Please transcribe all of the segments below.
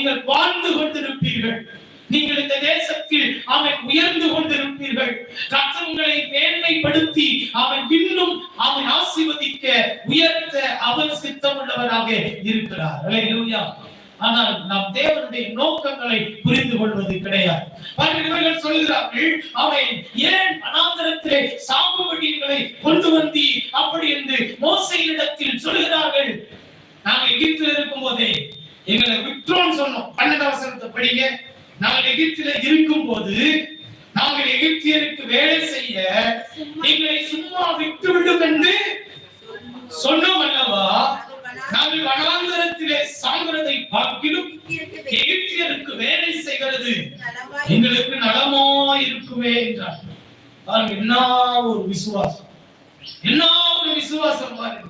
நீங்கள் வாழ்ந்து கொண்டிருப்பீர்கள். நீங்கள் இந்த தேசத்தில் அவன் உயர்ந்து கொண்டிருப்பீர்கள். கர்த்தர் உங்களை மேன்மைப்படுத்தி அவன் இன்னும் அவன் ஆசீர்வதிக்க உயர்த்த அவர் சித்தமுள்ளவராக இருக்கிறார். அல்லேலூயா. ஆனால் நாம் தேவனுடைய நோக்கங்களை புரிந்து கொள்வது கிடையாது. இவர்கள் சொல்கிறார்கள், அவன் ஏன் வனாந்தரத்திலே சாகுபடிகளை கொண்டு வந்தி அப்படி என்று மோசேயினிடத்தில் சொல்கிறார்கள். நாங்கள் எகிப்தில் இருக்கும் போதே எங்களை விற்றோன்னு சொன்னோம். 12 வசனத்தை படிங்க. நாங்கள் எகிப்தில் இருக்கும் போது நாங்கள் எகிப்தியருக்கு வேலை செய்ய எங்களை சும்மா விட்டு விடும் என்று சொன்னோம் அல்லவா? நாங்கள் வனாந்தரத்திலே சாகிறதை பார்க்கிலும் எகிப்தியருக்கு வேலை செய்கிறது எங்களுக்கு நலமாயிருக்குமே என்றார். என்ன ஒரு விசுவாசம், என்ன ஒரு விசுவாசம் பாருங்க.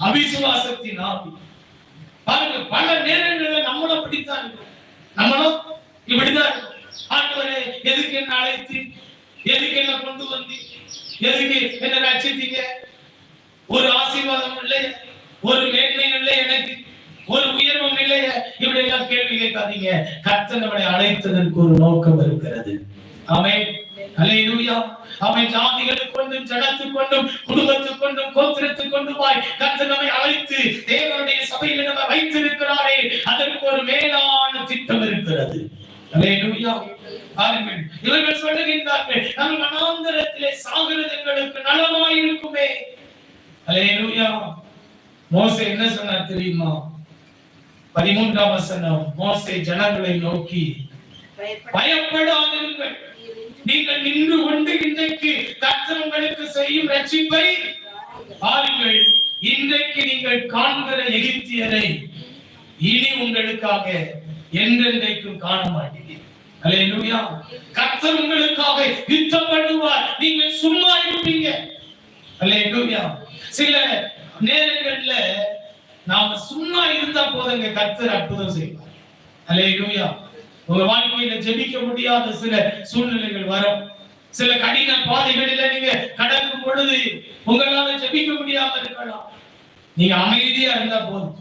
அவிசுவாசத்தின் ஆவி பாருங்க. பல நேரங்களில் நம்மளும் அப்படித்தான் இருக்கும். நம்மளும் இப்படிதான் இருக்கும். ஆண்டவரே, எதுக்கு என்ன அழைத்து, எதுக்கு என்ன கொண்டு வந்து, எதுக்கு என்ன ரட்சித்தீங்க? ஒரு ஆசீர்வாதம் இல்லை, ஒரு மேன்மையும் இல்லை, எனக்கு ஒரு உயர்வும் இல்லை. இப்படி எல்லாம் கேள்வி கேட்காதீங்க. கர்த்தர் நம்மை அழைத்ததற்கு ஒரு நோக்கம் இருக்கிறது. ஆமென். அல்லேலூயா. அவன் ஜாதிகளுக்கு கொண்டும் ஜனத்துக்கு கொண்டும் குடும்பத்துக்கு கொண்டும் கோத்திரத்துக்கு கொண்டுமாய் கர்த்தர் நம்மை அழைத்து தேவனுடைய சபையில் நம்மை வைத்திருக்கிறாரே, அதற்கு ஒரு மேலான திட்டம் இருக்கிறது. அல்லேலூயா. பாருங்கள், இவர்கள் சொல்லுகின்றார்கள், நாம் வனாந்தரத்திலே சாகிறது எங்களுக்கு நலமாயிருக்குமே. அல்லேலூயா. மோசே என்ன சொன்னார் தெரியுமா? 13ஆம் வசனம். மோசே ஜனங்களை நோக்கி, பயப்படாதிருங்கள், நீங்கள் நின்று கொண்டு இன்றைக்கு கர்த்தர் உங்களுக்கு செய்யும் ரட்சிப்பை பாருங்கள். இன்றைக்கு நீங்கள் காண்கிற எகிப்தியரை இனி உங்களுக்காக என்றென்றைக்கும் காண மாட்டீர்கள். அல்லேலூயா. கர்த்தர் உங்களுக்காக யுத்தம் பண்ணுவார், நீங்கள் சும்மா இருப்பீங்க. அல்லேலூயா. சில நேரங்கள்ல நாம சும்மா இருந்தா போதுங்க, கர்த்தர் அற்புதம் செய்வார். அல்லேலூயா. உங்க வாழ்க்கையில ஜெபிக்க முடியாத சில சூழ்நிலைகள் வரும். சில கடின பாதைகளில நீங்க கடக்கும் பொழுது உங்களால ஜெபிக்க முடியாம இருக்கலாம். நீங்க அமைதியா இருந்தா போதும்.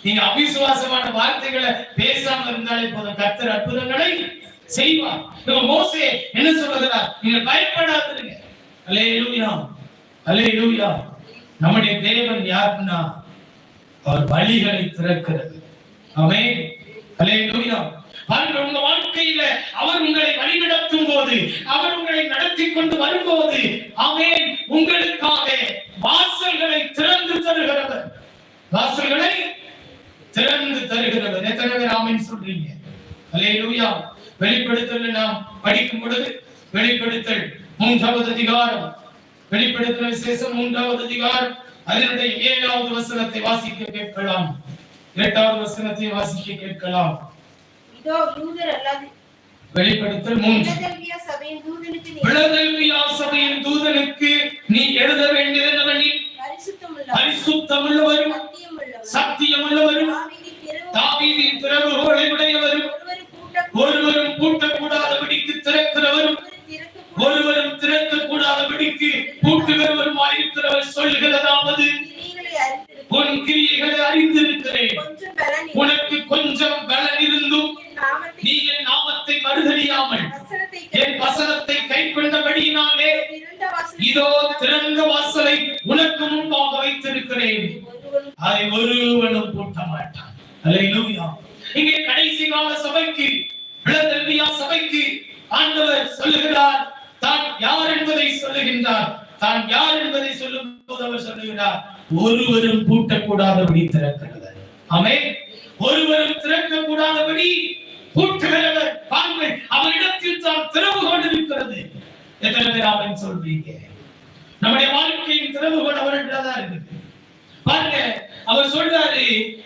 நீங்க அவிசுவாசமான வார்த்தைகளை பேசாம இருந்தாலே போதும், கர்த்தர் அற்புதங்களை செய்வார். மோசே என்ன சொல்லுகிறார்? நீங்க பயப்படாதீங்க. அல்லேலூயா. அல்லேலூயா. நம்முடைய தேவன் யாருன்னா அவர் வழிகளை திறக்கிறது. ஆமென். அல்லேலூயா. உங்க வாழ்க்கையில அவர் உங்களை வழிநடத்தும் போது, அவர் உங்களை நடத்தி கொண்டு வரும்போது, ஆமென், உங்களுக்காக வாசல்களை திறந்து தருகிறவர். வாசல்களை திறந்து தருகிறவர். எத்தனை பேர் ஆமென் சொல்றீங்க? அல்லேலூயா. வெளிப்படுத்தல் நாம் படிக்கும் பொழுது வெளிப்படுத்தல் 3வது அதிகாரம், வெளிப்படுத்தல் விசேஷம் 3வது அதிகாரம், அதனுடைய 7வது வசனத்தை வாசிக்க கேட்கலாம். 8வது வசனத்தை வாசிக்க கேட்கலாம். வெளிப்படுத்தல் 3. பிலதெல்பியா சபையின் தூதனுக்கு நீ எழுத வேண்டியது, பரிசுத்தமுள்ளவரும் சத்தியமுள்ளவரும் தாவீதின் திறவுகோலை உடையவரும் ஒருவரும் பூட்டக்கூடாதபடிக்கு திறக்கிறவரும் ஒருவரும் திறக்கக்கூடாதபடிக்கு பூட்டுகிறவருமாயிருக்கிறவர் சொல்கிறதாவது, உன் கிரியைகளை அறிந்திருக்கிறேன். உனக்கு கொஞ்சம் பலன் இருந்தும் நீ என் நாமத்தை மறுதலியாமல் என் வசனத்தை கைக்கொண்டபடியினாலே இதோ திறந்த வாசலை உனக்கு முன்பாக வைத்திருக்கிறேன், அதை ஒருவனும் பூட்ட மாட்டான். அல்லேலூயா. இங்கே கடைசி கால சபைக்கு, பிலதெல்பியா சபைக்கு ஆண்டவர் சொல்லுகிறார், தான் யார் என்பதை சொல்லுகின்றார். தான் யார் என்பதை சொல்லும் போது அவர் சொல்லுகிறார், ஒருவரும் பூட்டக்கூடாதபடி திறக்கிறவர். ஆமென். ஒருவரும் திறக்கக்கூடாதபடி பூட்டுகிறவர். பாருங்கள், அவரிடத்தில் தான் திறவுகோல் இருக்கிறது. எத்தனை பேர் ஆமென் சொல்றீங்க? நம்முடைய வாழ்க்கையின் திறவுகோல் அவரிடம் தான் இருக்குது. பாருங்க, அவர் சொல்றாரு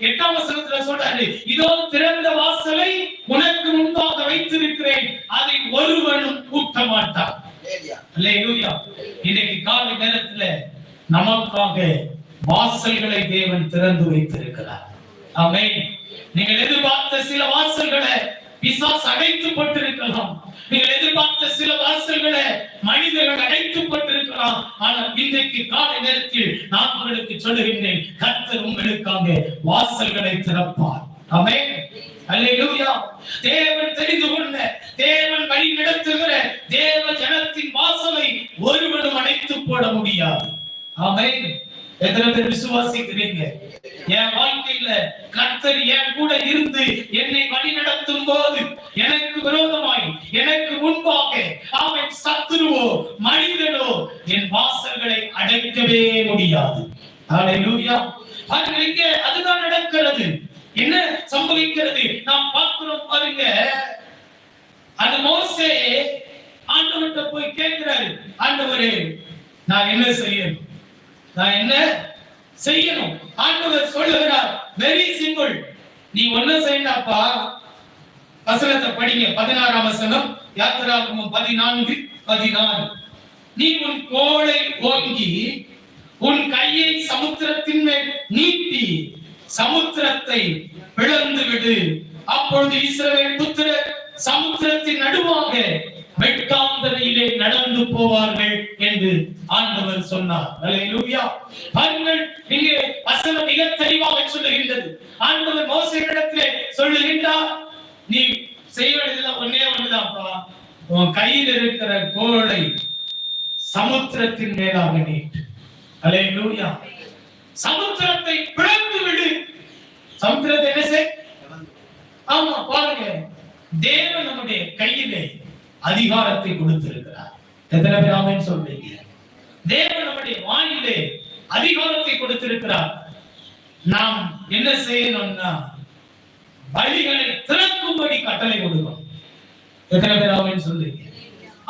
8ஆம் வசனத்துல சொல்றாரு, இதோ திறந்த வாசலை உனக்கு முன்பாக வைத்திருக்கிறேன், அதை ஒருவனும் பூட்ட மாட்டான். அல்லேலூயா. இன்னைக்கு காலை நேரத்துல நமக்காக வாசல்களை தேவன் திறந்து வைத்திருக்கிறார். ஆமென். நீங்கள் எதிர்பார்த்த சில வாசல்களை பிசாசு அடைத்துப்பட்டிருக்கலாம். நீங்கள் எதிர்பார்த்த சில வாசல்களை மனிதர்கள் அடைத்துப்பட்டிருக்கலாம். ஆனால் இன்றைக்கு காலை நேரத்தில் நான் உங்களுக்கு சொல்லுகின்றேன், கர்த்தர் உங்களுக்காக வாசல்களை திறப்பார். ஆமென். அல்லேலூயா. தேவன் தெரிந்து கொண்ட, தேவன் வழி நடத்துகிற தேவ ஜனத்தின் வாசலை ஒருவனும் அடைத்து போட முடியாது. ஆமென். எத்தனை பேர் விசுவாசிக்கிறீங்க? என் வாழ்க்கையில கர்த்தர் என் கூட இருந்து என்னை வழி நடத்தும் போது எனக்கு விரோதமாய், எனக்கு முன்பாக அவன் சத்துருவோ மனிதனோ என் வாசல்களை அடைக்கவே முடியாது. ஹல்லேலூயா. பாருங்க, இங்க அதுதான் நடக்கிறது. என்ன சம்பவிக்கிறது நாம் பார்க்கிறோம் பாருங்க. அந்த மோசே ஆண்டவர்கிட்ட போய் கேட்கிறாரு, ஆண்டவரே நான் என்ன செய்யணும், நான் என்ன செய்யணும்? ஆண்டவர் சொல்லுகிறார், வெரி சிம்பிள், நீ ஒண்ணு செய்யணும்ப்பா. வசனத்தை படிங்க, 16ஆம் வசனம், யாத்திராகமம் 14:14. நீ உன் கோலை ஓங்கி உன் கையை சமுத்திரத்தின் மேல் நீட்டி சமுத்திரத்தை பிளந்து விடு. அப்பொழுது இஸ்ரவேல் புத்திரர் சமுத்திரத்தின் நடுவாக வெட்டாந்தரையிலே நடந்து போவார்கள் என்று ஆண்டவர் சொன்னார். அல்லேலூயா. பாருங்கள், இங்கே வசனம் மிக தெளிவாக சொல்லுகின்றது. ஆண்டவர் மோசேயிடத்திலே சொல்லுகின்றார், நீ செய்ய வேண்டியது ஒண்ணே ஒண்ணுதான்ப்பா, உன் கையில் இருக்கிற கோலை சமுத்திரத்தின் மேலாக நீட்டு. அல்லேலூயா. சமுத்திரத்தை பிளந்து விடு. சமுத்திரத்தை என்ன செய்? ஆமா, பாருங்க, தேவன் நம்முடைய கையிலே அதிகாரத்தை கொடுத்திருக்கிறார். எத்தனை பேர் ஆமென் சொல்றீங்க? தேவன் நம்முடைய வாயிலே அதிகாரத்தை கொடுத்திருக்கிறார். நாம் என்ன செய்யணும்னா வழிகளை திறக்கும்படி கட்டளை கொடுக்கணும். எத்தனை பேர் ஆமென் சொல்றீங்க?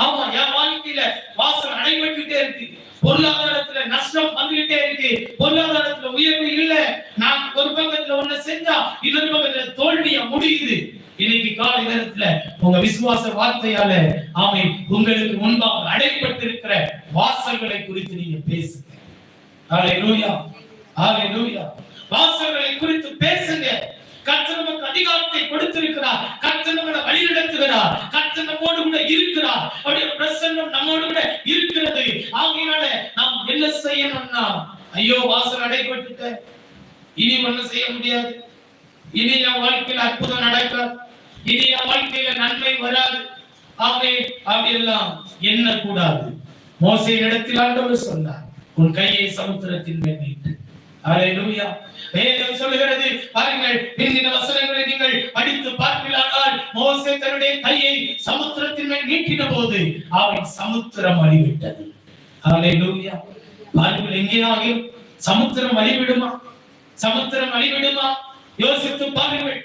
ஆமா, என் வாழ்க்கையில வாசல் அடைபட்டுட்டே இருக்கு, பொருளாதாரத்துல நஷ்டம் வந்துகிட்டே இருக்கு, பொருளாதாரத்துல உயர்வு இல்ல, நான் ஒரு பக்கத்துல ஒண்ணு செஞ்சா இன்னொரு பக்கத்துல தோல்வியா முடியுது. இன்னைக்கு காலை நேரத்துல உங்க விசுவாச வார்த்தையால ஆமென் உங்களுக்கு முன்பாக அடைபட்டிருக்கிற வாசல்களை குறித்து நீங்க பேசுங்க. ஹல்லேலூயா. ஹல்லேலூயா. வாசல்களை குறித்து பேசுங்க. கர்த்தர் நமக்கு அதிகாரத்தை கொடுத்திருக்கிறார். கர்த்தர் நம்மை வழி நடத்துகிறார். கர்த்தர் நம்மோடு கூட இருக்கிறார். அவருடைய பிரசன்னம் நம்மோடு கூட இருக்கிறது. ஆகையால நாம் என்ன செய்யணும்னா, ஐயோ வாசல் அடைபட்டுட்ட, இனி ஒண்ணும் செய்ய முடியாது, இனி என் வாழ்க்கையில அற்புதம் நடக்காது, இனி என் வாழ்க்கையில நன்மை வராது, ஆமென், அப்படி எல்லாம் என்ன கூடாது. மோசேயிடத்தில் ஆண்டவர் சொன்னார், உன் கையை சமுத்திரத்தின் மேல் நீட்டு. அல்லேலூயா. வேதம் சொல்லுகிறது பாருங்கள், பிந்தின வசனங்களை நீங்கள் படித்து பார்க்கலானால் மோசே தன்னுடைய கையை சமுத்திரத்தின் மேல் நீட்டின போது அவன் சமுத்திரம் அழிவிட்டது. அல்லேலூயா. பாருங்கள், எங்கேயாவது சமுத்திரம் அழிவிடுமா? சமுத்திரம் அழிவிடுமா? யோசித்து பாருங்கள்.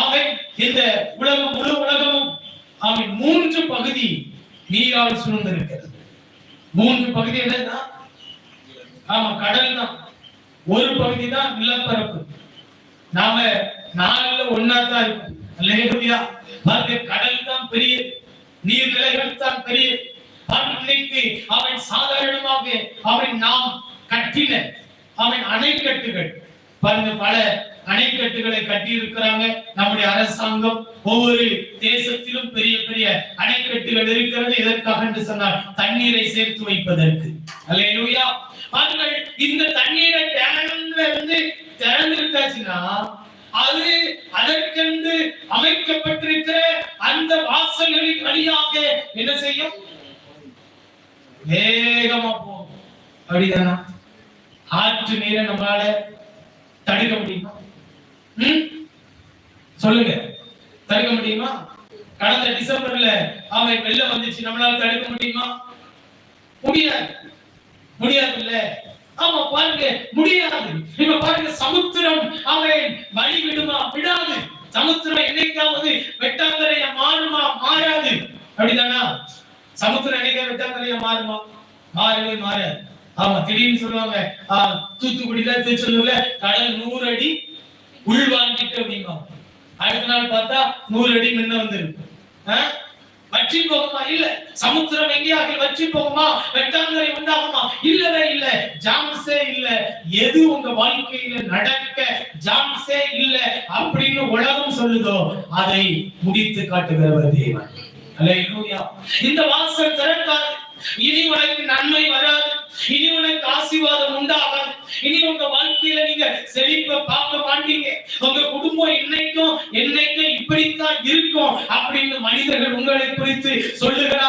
அவன் இந்த உலகம், முழு உலகமும் அவன் 3 பகுதி நீரால் சூழ்ந்திருக்கிறது. 3 பகுதி என்னன்னா, ஆமா, கடல் தான். ஒரு பகுதி தான் நிலப்பரப்பு. நாம 4ல 1 தான் இருக்கும். அல்லேலூயா. பாருங்க, கடல் தான் பெரிய, நீர்நிலைகள் தான் பெரிய. இன்னைக்கு அவன் சாதாரணமாக அவன் நாம் கட்டின அவன் அணைக்கட்டுகள், பாருங்க, பல அணைக்கட்டுகளை கட்டி இருக்கிறாங்க. நம்முடைய அரசாங்கம் ஒவ்வொரு தேசத்திலும் பெரிய பெரிய அணைக்கட்டுகள் இருக்கிறது. எதற்காக என்று சொன்னால் தண்ணீரை சேர்த்து வைப்பதற்கு. அல்லேலூயா. பாருங்கள், இந்த தண்ணீரை டேங்க்ல இருந்து திறந்துட்டாச்சுன்னா அது அதற்கென்று அமைக்கப்பட்டிருக்கிற அந்த வாசல்களின் வழியாக என்ன செய்யும்? வேகமா போகும். அப்படிதானா? ஆற்று நீரை நம்மளால தடுக்க முடியுமா? சொல்லுங்க, தடுக்க முடியுமா? கடந்த டிசம்பர்ல அவன் வெள்ளம் வந்துச்சு, நம்மளால தடுக்க முடியுமா? முடியாது, முடியாது இல்ல. ஆமா, பாருங்க, முடியாது. இப்ப பாருங்க, சமுத்திரம் அவன் வழி விடுமா? விடாது. சமுத்திரம் என்னைக்காவது வெட்டாந்தரையா மாறுமா? மாறாது. அப்படிதானா? சமுத்திரம் என்னைக்கா வெட்டாந்தரையா மாறுமா? மாறவே மாறாது. ஆமா, திடீர்னு சொல்லுவாங்க, தூத்துக்குடியில, திருச்செந்தூர்ல கடல் 100 அடி உள்வாங்கிட்டு அப்படிம்பாங்க. அடுத்த நாள் பார்த்தா 100 அடி முன்ன வந்துருக்கு. வற்றி போகுமா? இல்ல. சமுத்திரம் எங்கேயாக வற்றி போகுமா? வெட்டாந்தரை உண்டாகுமா? இல்லவே இல்ல. ஜான்ஸே இல்ல. எது உங்க வாழ்க்கையில நடக்க ஜான்ஸே இல்ல அப்படின்னு உலகம் சொல்லுதோ அதை முடித்து காட்டுகிறவர் தேவன். அல்லேலூயா. இந்த வாசல் திறக்காது, இனி உனக்கு நன்மை வராது, இனி உனக்கு ஆசீர்வாதம் உண்டாகாது. இனி உங்க வாழ்க்கையில நீங்க செழிப்பை பார்க்க மாட்டீங்க. உங்க குடும்பம் என்னைக்கும் இப்படித்தான் இருக்கும் அப்படின்னு மனிதர்கள் உங்களை குறித்து சொல்லுகிற